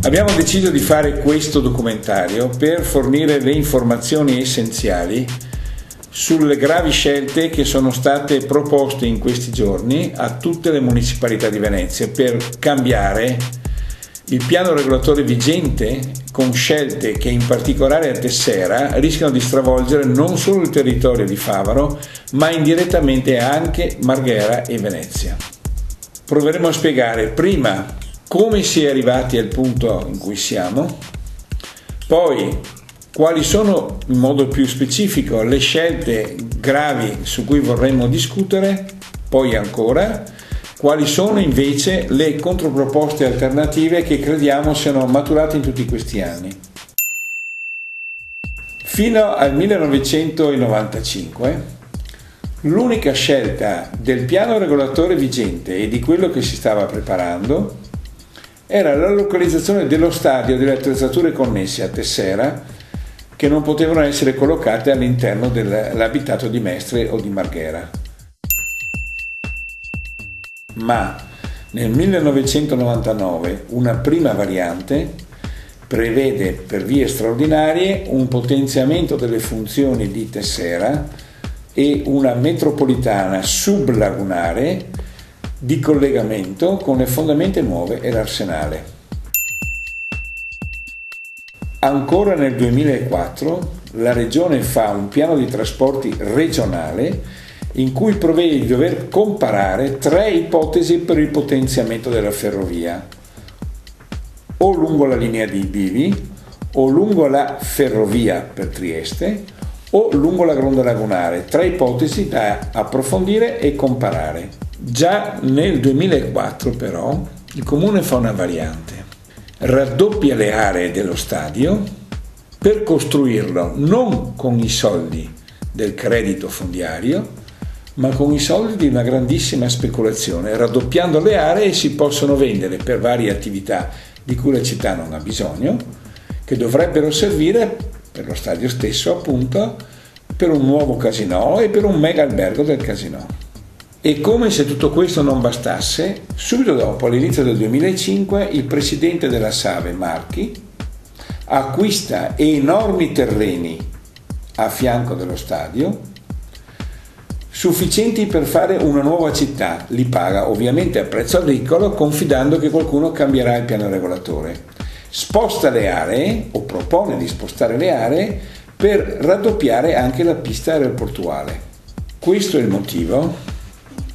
Abbiamo deciso di fare questo documentario per fornire le informazioni essenziali sulle gravi scelte che sono state proposte in questi giorni a tutte le municipalità di Venezia per cambiare il piano regolatore vigente con scelte che in particolare a Tessera rischiano di stravolgere non solo il territorio di Favaro ma indirettamente anche Marghera e Venezia. Proveremo a spiegare prima come si è arrivati al punto in cui siamo, poi quali sono in modo più specifico le scelte gravi su cui vorremmo discutere, poi ancora quali sono invece le controproposte alternative che crediamo siano maturate in tutti questi anni. Fino al 1995 l'unica scelta del piano regolatore vigente e di quello che si stava preparando era la localizzazione dello stadio e delle attrezzature connesse a Tessera che non potevano essere collocate all'interno dell'abitato di Mestre o di Marghera. Ma nel 1999 una prima variante prevede per vie straordinarie un potenziamento delle funzioni di Tessera e una metropolitana sublagunare di collegamento con le fondamenta nuove e l'arsenale. Ancora nel 2004 la Regione fa un piano di trasporti regionale in cui prevede di dover comparare tre ipotesi per il potenziamento della ferrovia, o lungo la linea di Bivi, o lungo la ferrovia per Trieste, o lungo la Gronda Lagunare, tre ipotesi da approfondire e comparare. Già nel 2004 però il Comune fa una variante, raddoppia le aree dello stadio per costruirlo non con i soldi del credito fondiario ma con i soldi di una grandissima speculazione. Raddoppiando le aree si possono vendere per varie attività di cui la città non ha bisogno, che dovrebbero servire per lo stadio stesso appunto, per un nuovo casinò e per un mega albergo del casinò. E come se tutto questo non bastasse, subito dopo, all'inizio del 2005, il presidente della SAVE, Marchi, acquista enormi terreni a fianco dello stadio, sufficienti per fare una nuova città. Li paga ovviamente a prezzo agricolo, confidando che qualcuno cambierà il piano regolatore. Sposta le aree, o propone di spostare le aree, per raddoppiare anche la pista aeroportuale. Questo è il motivo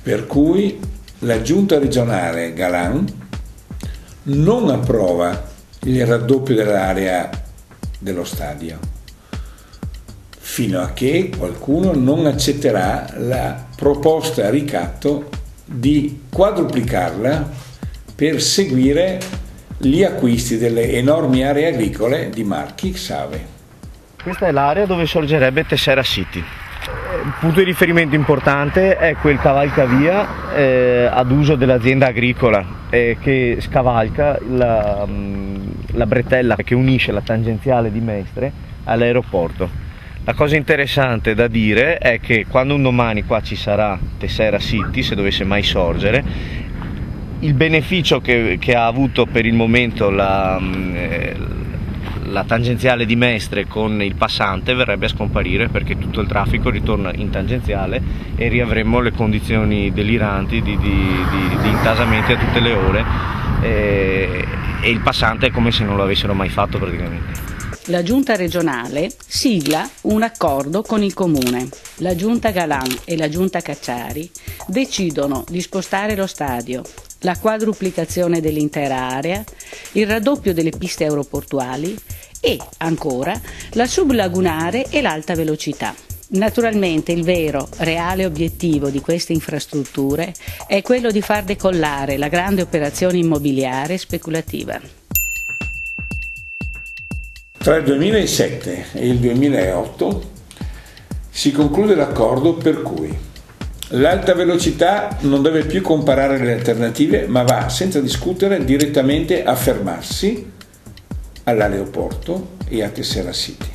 per cui la giunta regionale Galan non approva il raddoppio dell'area dello stadio, fino a che qualcuno non accetterà la proposta a ricatto di quadruplicarla per seguire gli acquisti delle enormi aree agricole di Marchi Save. Questa è l'area dove sorgerebbe Tessera City. Il punto di riferimento importante è quel cavalcavia ad uso dell'azienda agricola che scavalca la bretella che unisce la tangenziale di Mestre all'aeroporto. La cosa interessante da dire è che quando un domani qua ci sarà Tessera City, se dovesse mai sorgere, il beneficio che ha avuto per il momento la tangenziale di Mestre con il passante verrebbe a scomparire, perché tutto il traffico ritorna in tangenziale e riavremo le condizioni deliranti di intasamenti a tutte le ore e il passante è come se non lo avessero mai fatto praticamente. La giunta regionale sigla un accordo con il comune. La giunta Galan e la giunta Cacciari decidono di spostare lo stadio, la quadruplicazione dell'intera area, il raddoppio delle piste aeroportuali e, ancora, la sublagunare e l'alta velocità. Naturalmente il vero, reale obiettivo di queste infrastrutture è quello di far decollare la grande operazione immobiliare speculativa. Tra il 2007 e il 2008 si conclude l'accordo per cui l'alta velocità non deve più comparare le alternative, ma va senza discutere direttamente a fermarsi all'aeroporto e a Tessera City.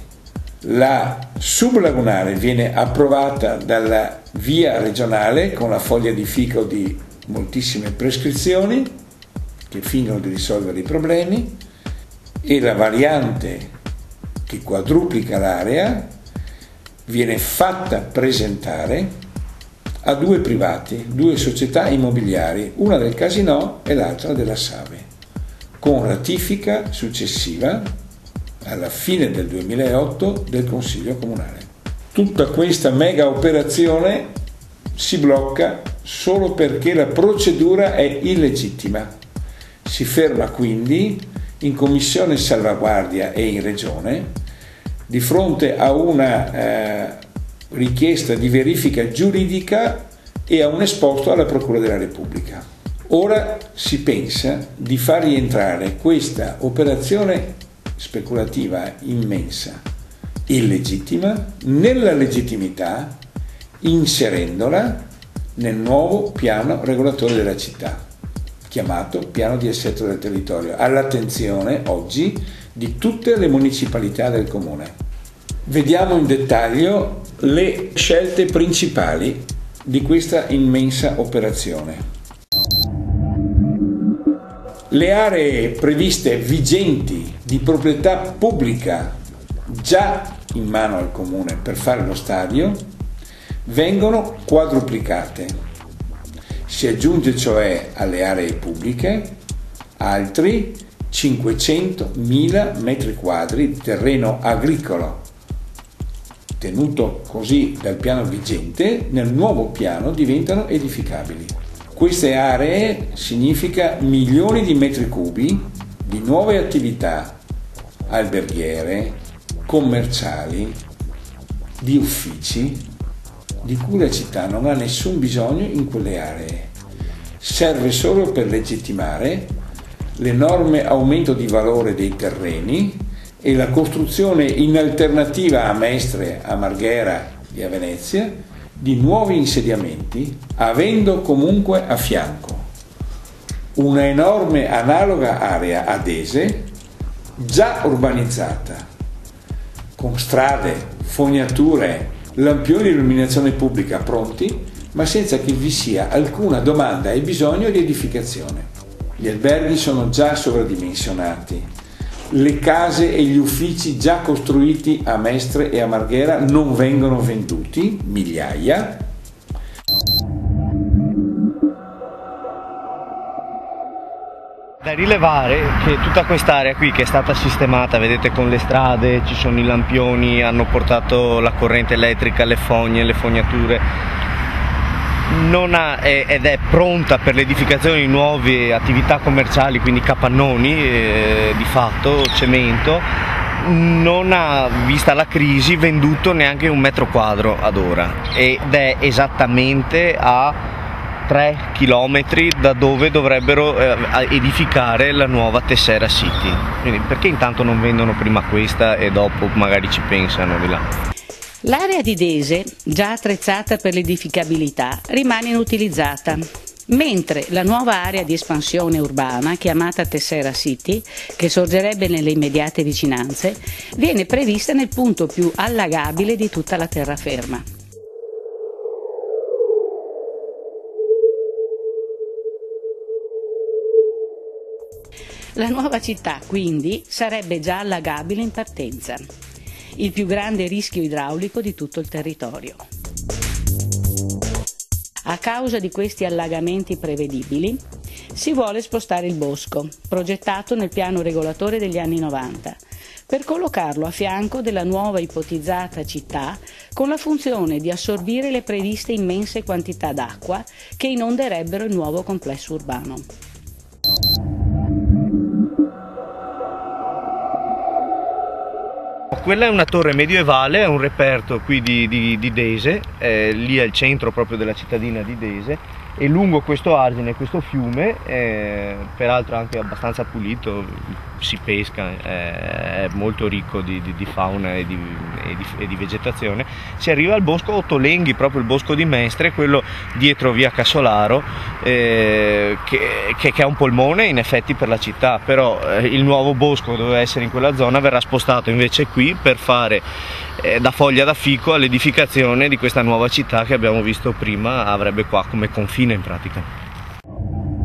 La sublagunare viene approvata dalla via regionale con la foglia di fico di moltissime prescrizioni che fingono di risolvere i problemi, e la variante che quadruplica l'area viene fatta presentare a due privati, due società immobiliari, una del Casinò e l'altra della Save, con ratifica successiva alla fine del 2008 del Consiglio Comunale. Tutta questa mega operazione si blocca solo perché la procedura è illegittima. Si ferma quindi in Commissione Salvaguardia e in Regione di fronte a una richiesta di verifica giuridica e a un esposto alla Procura della Repubblica. Ora si pensa di far rientrare questa operazione speculativa immensa, illegittima, nella legittimità, inserendola nel nuovo piano regolatore della città, chiamato piano di assetto del territorio, all'attenzione oggi di tutte le municipalità del comune. Vediamo in dettaglio le scelte principali di questa immensa operazione. Le aree previste vigenti di proprietà pubblica già in mano al comune per fare lo stadio vengono quadruplicate. Si aggiunge cioè alle aree pubbliche altri 500.000 metri quadri di terreno agricolo, tenuto così dal piano vigente, nel nuovo piano diventano edificabili. Queste aree significa milioni di metri cubi di nuove attività alberghiere, commerciali, di uffici, di cui la città non ha nessun bisogno in quelle aree. Serve solo per legittimare l'enorme aumento di valore dei terreni e la costruzione in alternativa a Mestre, a Marghera e a Venezia di nuovi insediamenti, avendo comunque a fianco una enorme analoga area adese già urbanizzata, con strade, fognature, lampioni di illuminazione pubblica pronti, ma senza che vi sia alcuna domanda e bisogno di edificazione. Gli alberghi sono già sovradimensionati, le case e gli uffici già costruiti a Mestre e a Marghera non vengono venduti, migliaia. Da rilevare che tutta quest'area qui che è stata sistemata, vedete, con le strade, ci sono i lampioni, hanno portato la corrente elettrica, le fogne, le fognature, non ha, ed è pronta per l'edificazione di nuove attività commerciali, quindi capannoni, di fatto, cemento, non ha, vista la crisi, venduto neanche un metro quadro ad ora, ed è esattamente a 3 chilometri da dove dovrebbero edificare la nuova Tessera City. Quindi perché intanto non vendono prima questa e dopo magari ci pensano di là? L'area di Dese, già attrezzata per l'edificabilità, rimane inutilizzata, mentre la nuova area di espansione urbana, chiamata Tessera City, che sorgerebbe nelle immediate vicinanze, viene prevista nel punto più allagabile di tutta la terraferma. La nuova città, quindi, sarebbe già allagabile in partenza, il più grande rischio idraulico di tutto il territorio. A causa di questi allagamenti prevedibili, si vuole spostare il bosco, progettato nel piano regolatore degli anni 90, per collocarlo a fianco della nuova ipotizzata città con la funzione di assorbire le previste immense quantità d'acqua che inonderebbero il nuovo complesso urbano. Quella è una torre medievale, è un reperto qui di Dese, lì è il centro proprio della cittadina di Dese, e lungo questo argine, questo fiume, peraltro anche abbastanza pulito, si pesca, è molto ricco di fauna e di vegetazione, si arriva al bosco Ottolenghi, proprio il bosco di Mestre, quello dietro via Casolaro, che è un polmone in effetti per la città, però il nuovo bosco che doveva essere in quella zona verrà spostato invece qui per fare da foglia da fico all'edificazione di questa nuova città che abbiamo visto prima avrebbe qua come confine in pratica.